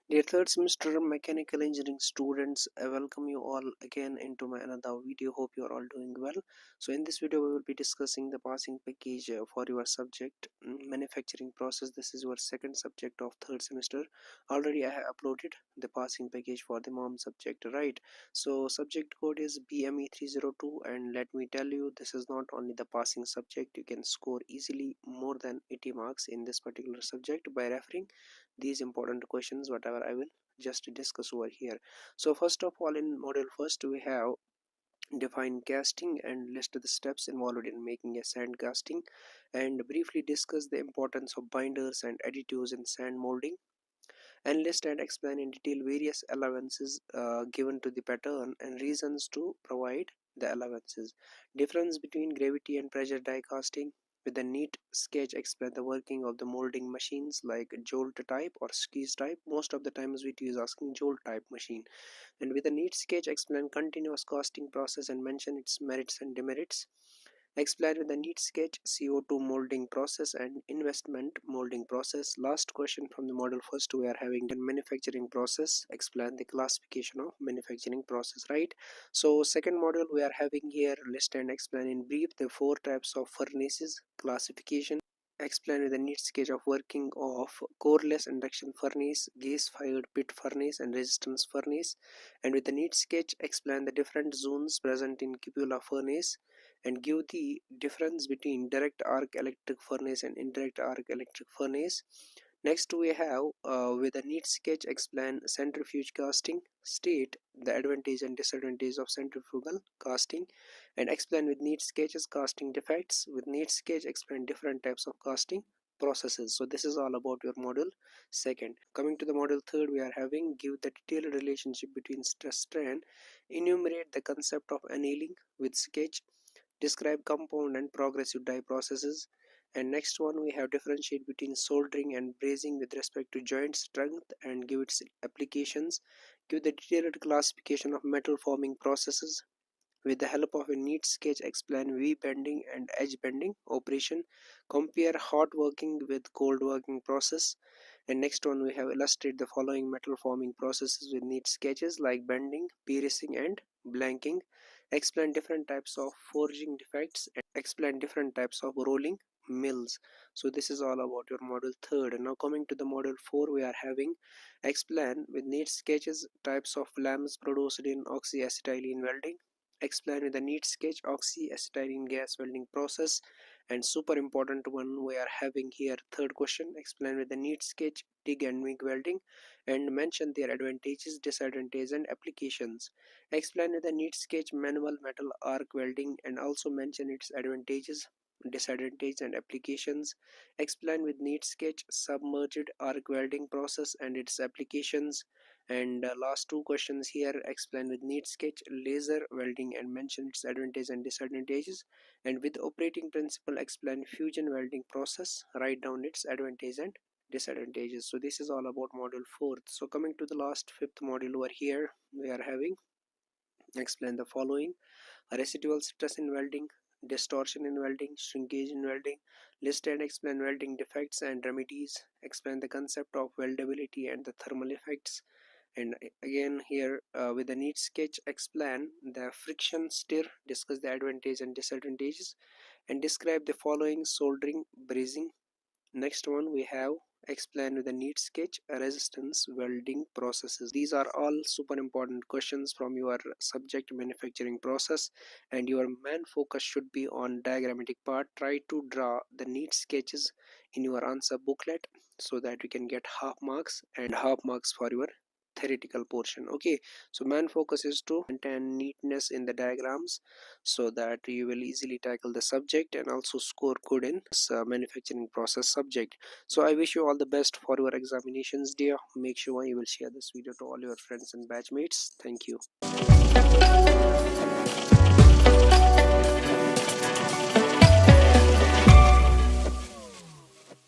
Dear third semester mechanical engineering students, I welcome you all again into my another video. Hope you are all doing well. So in this video we will be discussing the passing package for your subject manufacturing process. This is your second subject of third semester. Already I have uploaded the passing package for the mom subject, right? So subject code is BME302, and let me tell you, this is not only the passing subject. You can score easily more than 80 marks in this particular subject by referring these important questions whatever I will just discuss over here. So first of all, in module first we have define casting and list the steps involved in making a sand casting, and briefly discuss the importance of binders and additives in sand molding, and list and explain in detail various allowances given to the pattern and reasons to provide the allowances. Difference between gravity and pressure die casting. With a neat sketch explain the working of the molding machines like jolt type or skis type. Most of the times VT is asking jolt type machine. And with a neat sketch explain continuous casting process and mention its merits and demerits. Explain with a neat sketch CO2 molding process and investment molding process. Last question from the model first we are having the manufacturing process. Explain the classification of manufacturing process, right? So second module we are having here list and explain in brief the four types of furnaces classification. Explain with a neat sketch of working of coreless induction furnace, gas fired pit furnace and resistance furnace. And with a neat sketch explain the different zones present in cupola furnace and give the difference between direct arc electric furnace and indirect arc electric furnace. Next we have with a neat sketch explain centrifuge casting, state the advantage and disadvantage of centrifugal casting, and explain with neat sketches casting defects. With neat sketch explain different types of casting processes. So this is all about your module second. Coming to the module third, we are having give the detailed relationship between stress strain, enumerate the concept of annealing with sketch, describe compound and progressive die processes. And next one we have differentiate between soldering and brazing with respect to joint strength and give its applications. Give the detailed classification of metal forming processes. With the help of a neat sketch explain V bending and edge bending operation. Compare hot working with cold working process. And next one we have illustrate the following metal forming processes with neat sketches like bending, piercing and blanking. Explain different types of forging defects and explain different types of rolling mills. So this is all about your model third. And now coming to the model 4, we are having explain with neat sketches types of flames produced in oxyacetylene welding. Explain with a neat sketch oxyacetylene gas welding process. And super important one we are having here third question, explain with a neat sketch TIG and MIG welding and mention their advantages, disadvantages and applications. Explain with a neat sketch manual metal arc welding and also mention its advantages, disadvantages and applications. Explain with neat sketch submerged arc welding process and its applications. And last two questions here, explain with neat sketch laser welding and mention its advantages and disadvantages. And with operating principle explain fusion welding process, write down its advantages and disadvantages. So this is all about module 4th. So coming to the last fifth module over here, we are having explain the following: residual stress in welding, distortion in welding, shrinkage in welding. List and explain welding defects and remedies. Explain the concept of weldability and the thermal effects. And again here with a neat sketch explain the friction stir, discuss the advantages and disadvantages, and describe the following soldering, brazing. Next one we have explain with a neat sketch resistance welding processes. These are all super important questions from your subject manufacturing process, and your main focus should be on diagrammatic part. Try to draw the neat sketches in your answer booklet so that you can get half marks and half marks for your theoretical portion. Okay, so main focus is to maintain neatness in the diagrams so that you will easily tackle the subject and also score good in this manufacturing process subject. So I wish you all the best for your examinations, dear. Make sure you will share this video to all your friends and batchmates. Thank you.